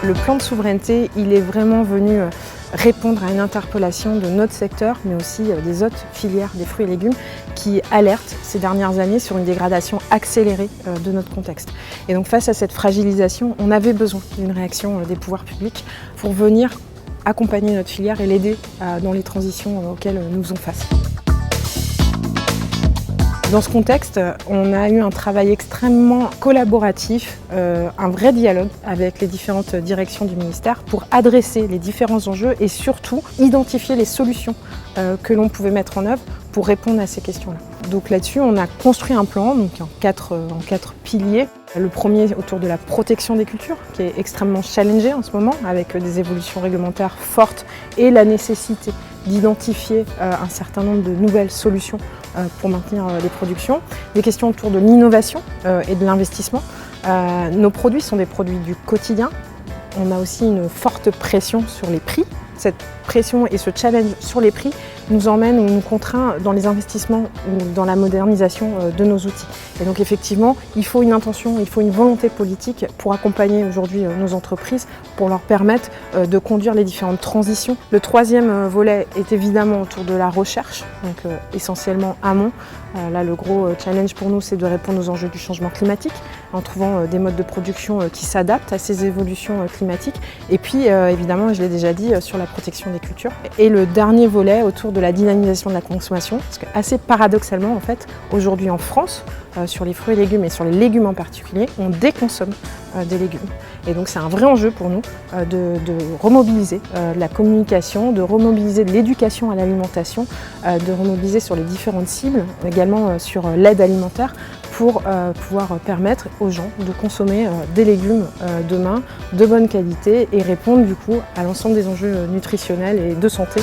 Le plan de souveraineté, il est vraiment venu répondre à une interpellation de notre secteur, mais aussi des autres filières des fruits et légumes qui alertent ces dernières années sur une dégradation accélérée de notre contexte. Et donc face à cette fragilisation, on avait besoin d'une réaction des pouvoirs publics pour venir accompagner notre filière et l'aider dans les transitions auxquelles nous faisons face. Dans ce contexte, on a eu un travail extrêmement collaboratif, un vrai dialogue avec les différentes directions du ministère pour adresser les différents enjeux et surtout identifier les solutions que l'on pouvait mettre en œuvre pour répondre à ces questions-là. Donc là-dessus, on a construit un plan en quatre piliers. Le premier autour de la protection des cultures, qui est extrêmement challengé en ce moment, avec des évolutions réglementaires fortes et la nécessité d'identifier un certain nombre de nouvelles solutions pour maintenir les productions. Des questions autour de l'innovation et de l'investissement. Nos produits sont des produits du quotidien. On a aussi une forte pression sur les prix. Cette pression et ce challenge sur les prix nous emmène ou nous contraint dans les investissements ou dans la modernisation de nos outils. Et donc effectivement, il faut une intention, il faut une volonté politique pour accompagner aujourd'hui nos entreprises, pour leur permettre de conduire les différentes transitions. Le troisième volet est évidemment autour de la recherche, donc essentiellement amont. Là, le gros challenge pour nous, c'est de répondre aux enjeux du changement climatique en trouvant des modes de production qui s'adaptent à ces évolutions climatiques. Et puis, évidemment, je l'ai déjà dit, sur la protection des cultures. Et le dernier volet autour de la dynamisation de la consommation, parce que assez paradoxalement, en fait, aujourd'hui en France, sur les fruits et légumes et sur les légumes en particulier, on déconsomme des légumes. Et donc c'est un vrai enjeu pour nous de remobiliser la communication, de remobiliser de l'éducation à l'alimentation, de remobiliser sur les différentes cibles, également sur l'aide alimentaire, pour pouvoir permettre aux gens de consommer des légumes demain de bonne qualité et répondre du coup à l'ensemble des enjeux nutritionnels et de santé.